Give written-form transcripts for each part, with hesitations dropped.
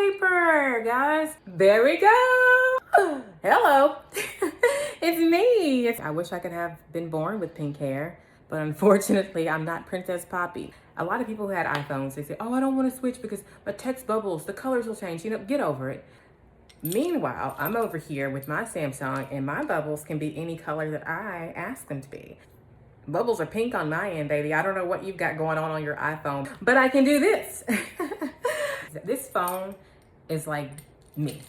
wallpaper, guys. There we go. Hello. It's me. I wish I could have been born with pink hair, but unfortunately, I'm not Princess Poppy. A lot of people who had iPhones, they say, oh, I don't want to switch because my text bubbles, the colors will change. You know, get over it. Meanwhile, I'm over here with my Samsung and my bubbles can be any color that I ask them to be. Bubbles are pink on my end, baby. I don't know what you've got going on your iPhone, but I can do this. This phone is like me.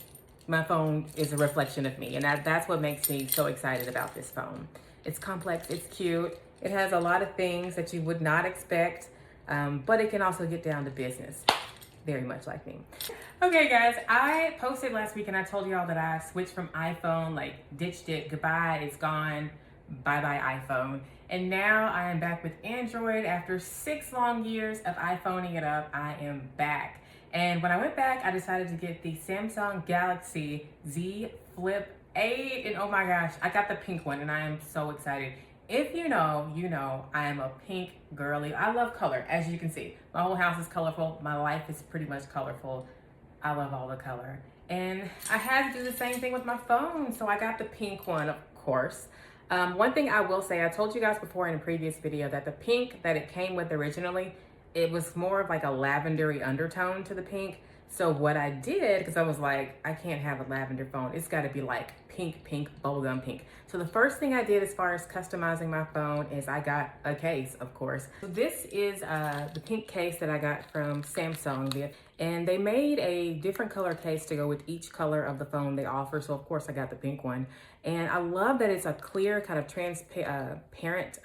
My phone is a reflection of me, and that's what makes me so excited about this phone. It's complex, it's cute. It has a lot of things that you would not expect, but it can also get down to business. Very much like me. Okay guys, I posted last week and I told y'all that I switched from iPhone, like ditched it, goodbye, it's gone, bye-bye iPhone. And now I am back with Android. After 6 long years of iPhoning it up, I am back. And when I went back, I decided to get the Samsung Galaxy Z Flip 8. And oh my gosh, I got the pink one and I am so excited. If you know, you know, I am a pink girly. I love color, as you can see. My whole house is colorful. My life is pretty much colorful. I love all the color. And I had to do the same thing with my phone, so I got the pink one, of course. One thing I will say, I told you guys before in a previous video that the pink that it came with originally, it was more of like a lavendery undertone to the pink. So what I did, because I was like, I can't have a lavender phone. It's got to be like pink, bubblegum pink. So the first thing I did as far as customizing my phone is I got a case, of course. So this is the pink case that I got from Samsung. And they made a different color case to go with each color of the phone they offer. So of course I got the pink one. And I love that it's a clear kind of transparent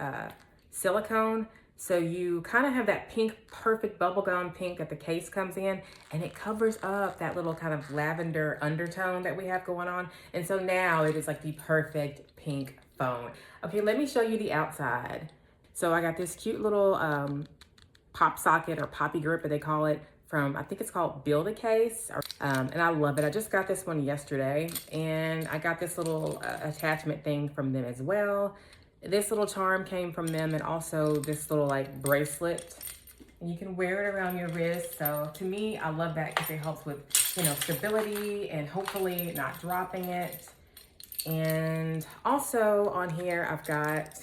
silicone. So you kind of have that pink, perfect bubblegum pink that the case comes in, and it covers up that little kind of lavender undertone that we have going on. And so now it is like the perfect pink phone. Okay, let me show you the outside. So I got this cute little pop socket or poppy grip, they call it, from, I think it's called Build-A-Case. And I love it. I just got this one yesterday, and I got this little attachment thing from them as well. This little charm came from them, and also this little like bracelet. And you can wear it around your wrist. So to me, I love that because it helps with, you know, stability and hopefully not dropping it. And also on here, I've got,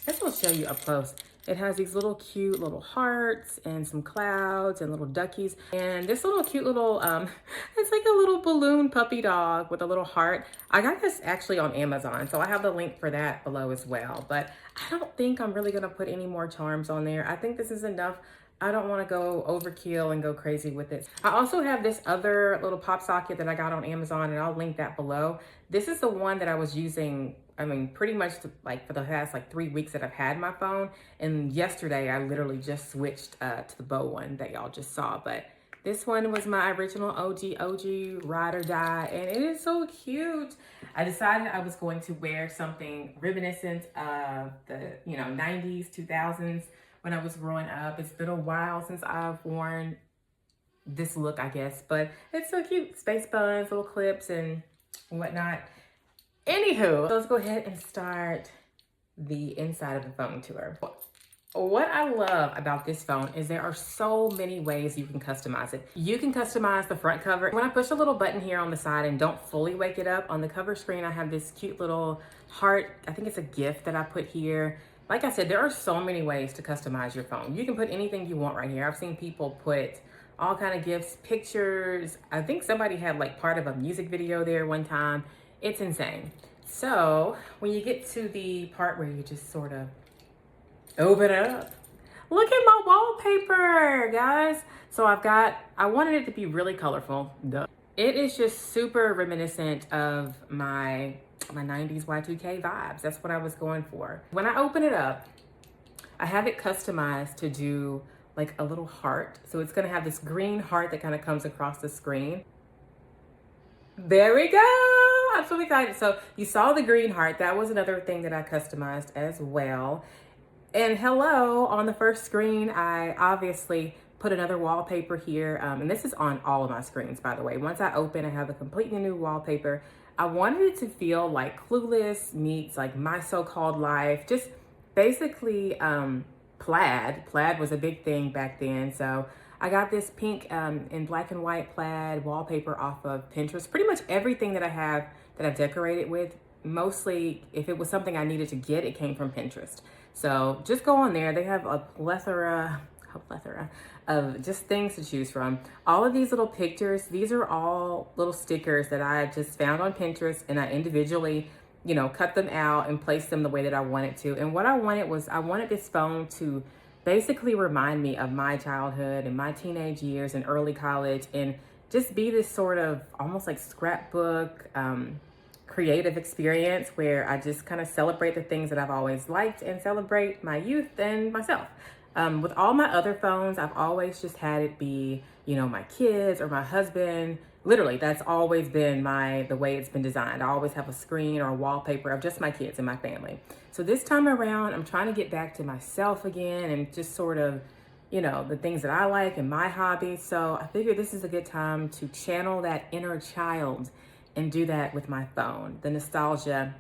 this will show you up close. It has these little cute little hearts and some clouds and little duckies. And this little cute little, it's like a little balloon puppy dog with a little heart. I got this actually on Amazon, so I have the link for that below as well. But I don't think I'm really gonna put any more charms on there. I think this is enough. I don't wanna go overkill and go crazy with it. I also have this other little pop socket that I got on Amazon, and I'll link that below. This is the one that I was using, I mean, pretty much like for the past like 3 weeks that I've had my phone. And yesterday I literally just switched to the bow one that y'all just saw. But this one was my original OG ride or die, and it is so cute. I decided I was going to wear something reminiscent of the, you know, 90s, 2000s when I was growing up. It's been a while since I've worn this look, I guess, but it's so cute. Space buns, little clips and whatnot. Anywho, let's go ahead and start the inside of the phone tour. What I love about this phone is there are so many ways you can customize it. You can customize the front cover. When I push a little button here on the side and don't fully wake it up, on the cover screen I have this cute little heart. I think it's a gift that I put here. Like I said, there are so many ways to customize your phone. You can put anything you want right here. I've seen people put all kind of gifts, pictures. I think somebody had like part of a music video there one time. It's insane. So when you get to the part where you just sort of open it up, look at my wallpaper, guys. So I wanted it to be really colorful. Duh. It is just super reminiscent of my 90s Y2K vibes. That's what I was going for. When I open it up, I have it customized to do like a little heart. So it's gonna have this green heart that kind of comes across the screen. There we go. I'm so excited. So you saw the green heart. That was another thing that I customized as well. And hello, on the first screen, I obviously put another wallpaper here. And this is on all of my screens, by the way. Once I open, I have a completely new wallpaper. I wanted it to feel like Clueless meets like My So-Called Life. Just basically plaid. Plaid was a big thing back then. So I got this pink in black and white plaid wallpaper off of Pinterest. Pretty much everything that I have that I've decorated with, mostly if it was something I needed to get, it came from Pinterest. So just go on there. They have a plethora of just things to choose from. All of these little pictures, these are all little stickers that I just found on Pinterest, and I individually, you know, cut them out and place them the way that I wanted to. And what I wanted was, I wanted this phone to basically remind me of my childhood and my teenage years and early college, and just be this sort of almost like scrapbook, creative experience where I just kind of celebrate the things that I've always liked and celebrate my youth and myself. With all my other phones, I've always just had it be, you know, my kids or my husband. Literally, that's always been the way it's been designed. I always have a screen or a wallpaper of just my kids and my family. So this time around, I'm trying to get back to myself again and just sort of, you know, the things that I like and my hobbies. So I figured this is a good time to channel that inner child and do that with my phone. The nostalgia,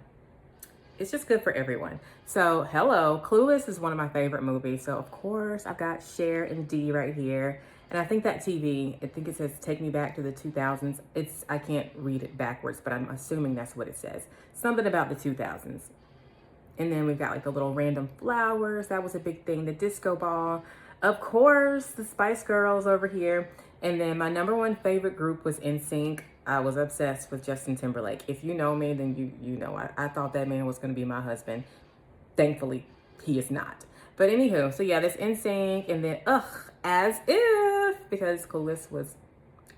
it's just good for everyone. So hello, Clueless is one of my favorite movies. So of course I've got Cher and Dee right here. And I think that TV, I think it says take me back to the 2000s. I can't read it backwards, but I'm assuming that's what it says. Something about the 2000s. And then we've got like the little random flowers. That was a big thing. The disco ball. Of course, the Spice Girls over here. And then my number one favorite group was NSYNC. I was obsessed with Justin Timberlake. If you know me, then you know I thought that man was going to be my husband. Thankfully, he is not. But anywho, so yeah, this NSYNC, and then As If, because Clueless was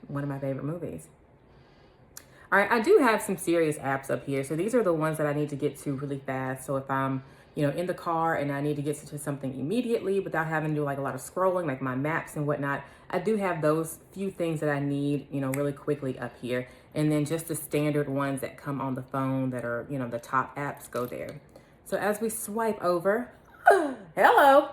one of my favorite movies. All right, I do have some serious apps up here. So these are the ones that I need to get to really fast. So if I'm, you know, in the car and I need to get to something immediately without having to do like a lot of scrolling, like my maps and whatnot, I do have those few things that I need, you know, really quickly up here. And then just the standard ones that come on the phone that are, you know, the top apps go there. So as we swipe over, hello,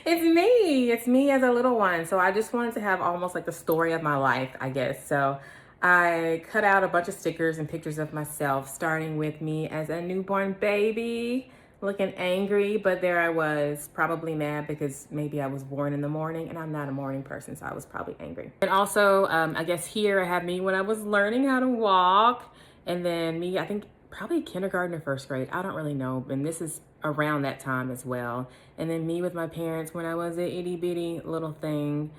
it's me as a little one. So I just wanted to have almost like the story of my life, I guess. So I cut out a bunch of stickers and pictures of myself, starting with me as a newborn baby, looking angry, but there I was, probably mad because maybe I was born in the morning, and I'm not a morning person, so I was probably angry. And also, I guess here I have me when I was learning how to walk, and then me, I think probably kindergarten or first grade, I don't really know, and this is around that time as well. And then me with my parents when I was an itty bitty little thing.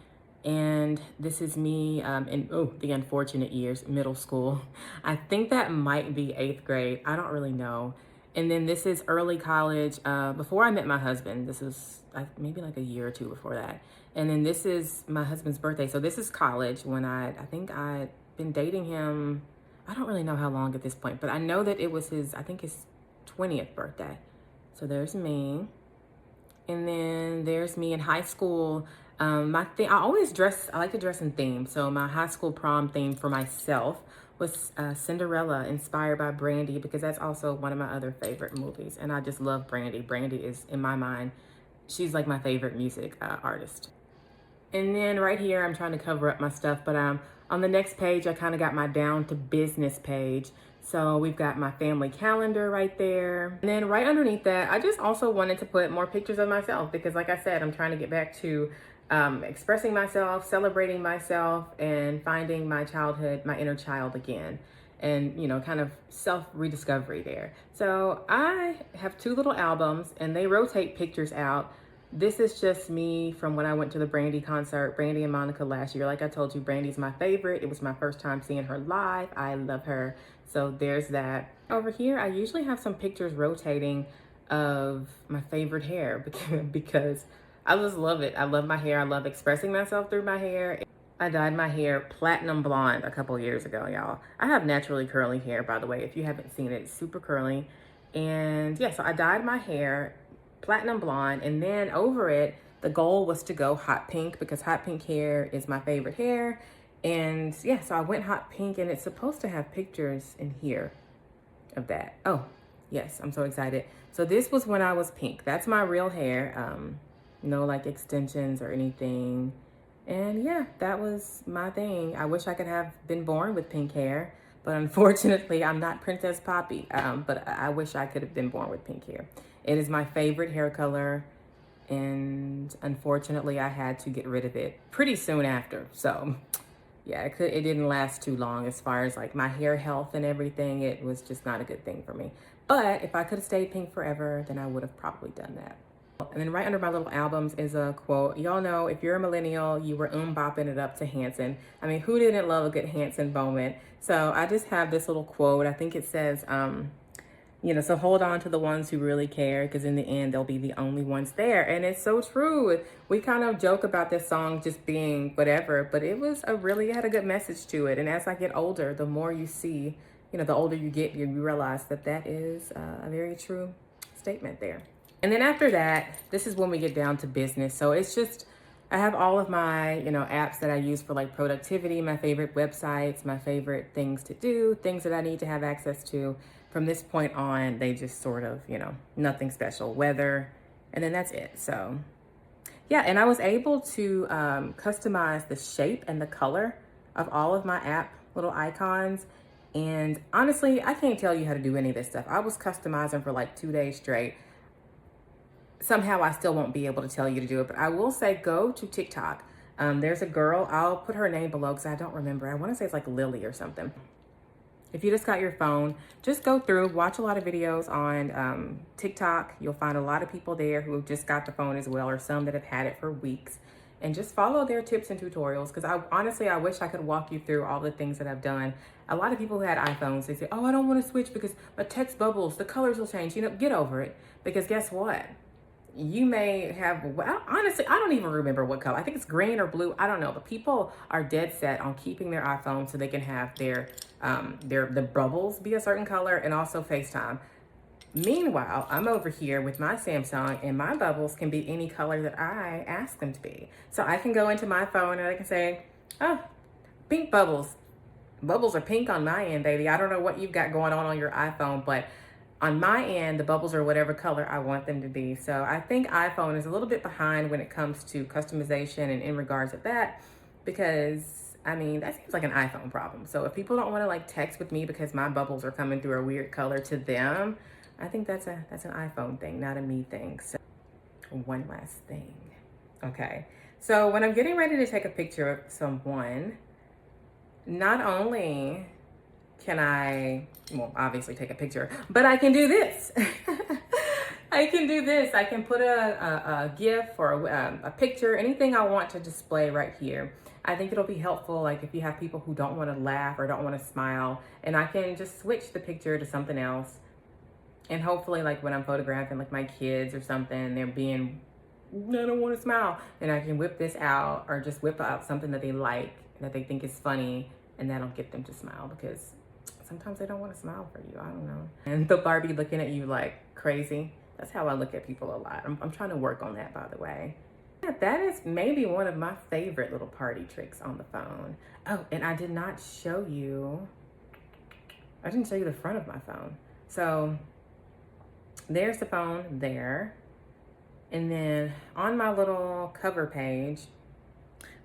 And this is me in the unfortunate years, middle school. I think that might be 8th grade. I don't really know. And then this is early college, before I met my husband. This was maybe like a year or two before that. And then this is my husband's birthday. So this is college when I think I'd been dating him. I don't really know how long at this point, but I know that it was his 20th birthday. So there's me. And then there's me in high school. I like to dress in themes. So my high school prom theme for myself was Cinderella, inspired by Brandy, because that's also one of my other favorite movies. And I just love Brandy. Brandy is, in my mind, she's like my favorite music artist. And then right here, I'm trying to cover up my stuff, but on the next page, I kind of got my down to business page. So we've got my family calendar right there. And then right underneath that, I just also wanted to put more pictures of myself because like I said, I'm trying to get back to expressing myself, celebrating myself, and finding my childhood, my inner child again. And, you know, kind of self-rediscovery there. So I have 2 little albums and they rotate pictures out. This is just me from when I went to the Brandy concert, Brandy and Monica last year. Like I told you, Brandy's my favorite. It was my first time seeing her live. I love her. So there's that. Over here, I usually have some pictures rotating of my favorite hair because I just love it. I love my hair. I love expressing myself through my hair. I dyed my hair platinum blonde a couple years ago, y'all. I have naturally curly hair, by the way. If you haven't seen it, it's super curly. And yeah, so I dyed my hair platinum blonde, and then over it, the goal was to go hot pink because hot pink hair is my favorite hair. And yeah, so I went hot pink, and it's supposed to have pictures in here of that. Oh, yes, I'm so excited. So this was when I was pink. That's my real hair. No like extensions or anything. And yeah, that was my thing. I wish I could have been born with pink hair, but unfortunately I'm not Princess Poppy. But I wish I could have been born with pink hair. It is my favorite hair color. and unfortunately I had to get rid of it pretty soon after. So yeah, it didn't last too long as far as like my hair health and everything. It was just not a good thing for me. But if I could have stayed pink forever, then I would have probably done that. And then right under my little albums is a quote. Y'all know if you're a millennial, you were bopping it up to Hanson. I mean, who didn't love a good Hanson moment? So I just have this little quote. I think it says, you know, so hold on to the ones who really care, because in the end, they'll be the only ones there. And it's so true. We kind of joke about this song just being whatever, but it had a good message to it. And as I get older, the more you see, you know, the older you get, you realize that that is a very true statement there. And then after that, this is when we get down to business. So it's just, I have all of my, you know, apps that I use for like productivity, my favorite websites, my favorite things to do, things that I need to have access to. From this point on, they just sort of, you know, nothing special, weather, and then that's it. So yeah, and I was able to customize the shape and the color of all of my app little icons. And honestly, I can't tell you how to do any of this stuff. I was customizing for like 2 days straight. Somehow I still won't be able to tell you to do it, but I will say go to TikTok. There's a girl, I'll put her name below because I don't remember. I want to say it's like Lily or something. If you just got your phone, just go through, watch a lot of videos on TikTok. You'll find a lot of people there who just got the phone as well, or some that have had it for weeks. And just follow their tips and tutorials, because I wish I could walk you through all the things that I've done. A lot of people who had iPhones, they say, oh, I don't want to switch because my text bubbles, the colors will change. You know, get over it, because guess what? You may have, well, honestly, I don't even remember what color. I think it's green or blue. I don't know. But people are dead set on keeping their iPhone so they can have the bubbles be a certain color, and also FaceTime. Meanwhile, I'm over here with my Samsung, and my bubbles can be any color that I ask them to be. So I can go into my phone and I can say, oh, pink bubbles. Bubbles are pink on my end, baby. I don't know what you've got going on your iPhone, but on my end, the bubbles are whatever color I want them to be. So I think iPhone is a little bit behind when it comes to customization and in regards to that, because I mean, that seems like an iPhone problem. So if people don't want to like text with me because my bubbles are coming through a weird color to them, I think that's an iPhone thing, not a me thing. So one last thing. Okay. So when I'm getting ready to take a picture of someone, not only can I, well, obviously take a picture, but I can do this. I can do this. I can put a GIF or a picture, anything I want to display right here. I think it'll be helpful, like if you have people who don't want to laugh or don't want to smile, and I can just switch the picture to something else. And hopefully, like when I'm photographing like my kids or something, they're being, I don't want to smile, then I can whip this out, or just whip out something that they like, that they think is funny, and that'll get them to smile, because sometimes they don't want to smile for you. I don't know. And the Barbie looking at you like crazy. That's how I look at people a lot. I'm trying to work on that, by the way. Yeah, that is maybe one of my favorite little party tricks on the phone. Oh, and I didn't show you the front of my phone. So there's the phone there. And then on my little cover page,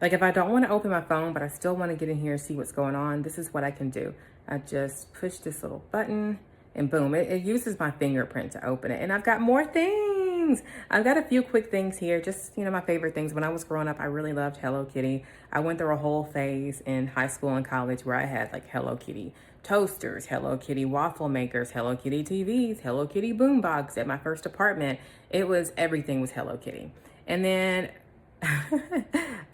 like if I don't want to open my phone, but I still want to get in here and see what's going on, this is what I can do. I just push this little button and boom, it uses my fingerprint to open it. And I've got more things. I've got a few quick things here, just, you know, my favorite things. When I was growing up, I really loved Hello Kitty. I went through a whole phase in high school and college where I had like Hello Kitty toasters, Hello Kitty waffle makers, Hello Kitty TVs, Hello Kitty boombox at my first apartment. Everything was Hello Kitty. And then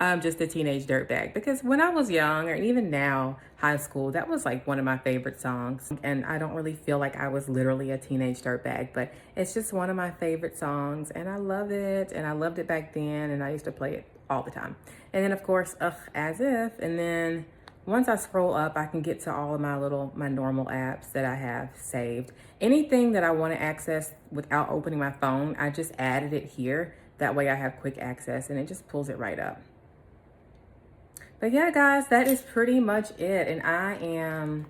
I'm just a teenage dirtbag, because when I was young, or even now, high school, that was like one of my favorite songs. And I don't really feel like I was literally a teenage dirtbag, but it's just one of my favorite songs, and I love it. And I loved it back then, and I used to play it all the time. And then of course, As If. And then once I scroll up, I can get to all of my normal apps that I have saved. Anything that I want to access without opening my phone, I just added it here. That way I have quick access, and it just pulls it right up. But yeah, guys, that is pretty much it. And I am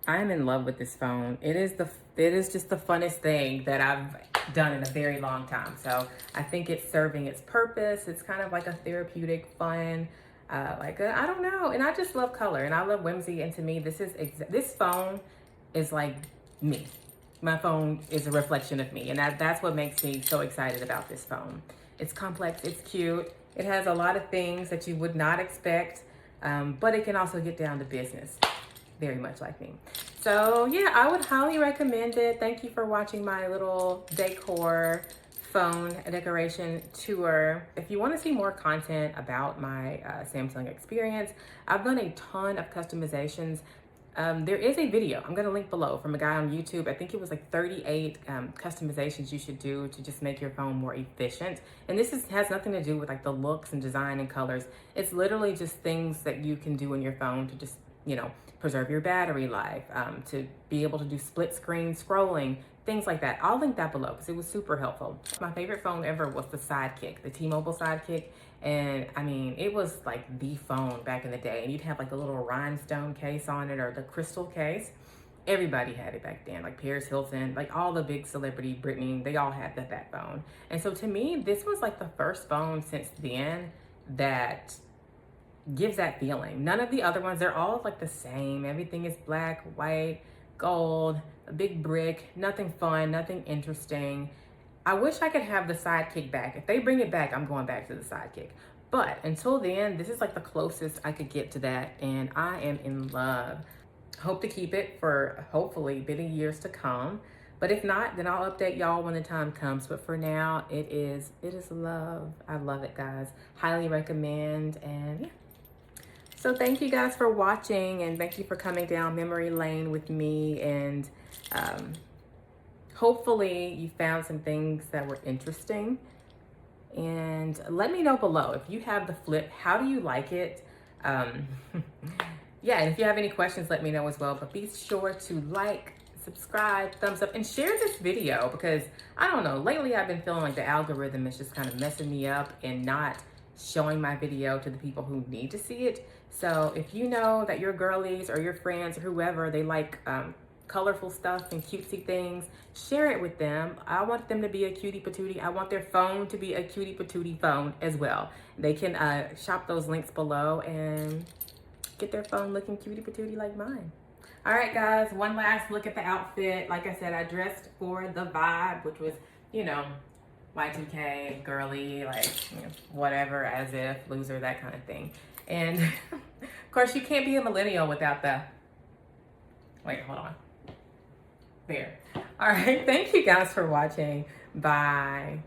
in love with this phone. It is just the funnest thing that I've done in a very long time. So I think it's serving its purpose. It's kind of like a therapeutic, fun, I don't know. And I just love color, and I love whimsy. And to me, this phone is like me. my phone is a reflection of me, and that's what makes me so excited about this phone. It's complex, it's cute, it has a lot of things that you would not expect, but it can also get down to business, very much like me. So yeah, I would highly recommend it. Thank you for watching my little decor phone decoration tour. If you want to see more content about my Samsung experience, I've done a ton of customizations. There is a video I'm going to link below from a guy on YouTube. I think it was like 38 customizations you should do to just make your phone more efficient. And this has nothing to do with like the looks and design and colors. It's literally just things that you can do in your phone to just, you know, preserve your battery life, to be able to do split screen scrolling, things like that. I'll link that below because it was super helpful. My favorite phone ever was the Sidekick, the T-Mobile Sidekick. And I mean, it was like the phone back in the day. And you'd have like the little rhinestone case on it or the crystal case. Everybody had it back then, like Paris Hilton, like all the big celebrity, Britney, they all had that phone. And so to me, this was like the first phone since then that gives that feeling. None of the other ones, they're all like the same. Everything is black, white, gold, a big brick, nothing fun, nothing interesting. I wish I could have the Sidekick back. If they bring it back, I'm going back to the Sidekick. But until then, this is like the closest I could get to that, and I am in love. Hope to keep it for hopefully many years to come. But if not, then I'll update y'all when the time comes. But for now, it is love. I love it, guys. Highly recommend, and yeah. So thank you guys for watching, and thank you for coming down memory lane with me, and hopefully you found some things that were interesting. And let me know below if you have the flip, how do you like it? Yeah, and if you have any questions, let me know as well. But be sure to like, subscribe, thumbs up, and share this video, because I don't know, lately I've been feeling like the algorithm is just kind of messing me up and not showing my video to the people who need to see it. So if you know that your girlies or your friends or whoever, they like colorful stuff and cutesy things, share it with them. I want them to be a cutie patootie. I want their phone to be a cutie patootie phone as well. They can shop those links below and get their phone looking cutie patootie like mine. All right, guys, one last look at the outfit. Like I said, I dressed for the vibe, which was, you know, Y2K, girly, like, you know, whatever, as if, loser, that kind of thing. And of course, you can't be a millennial without the, wait, hold on. There. All right, thank you guys for watching. Bye.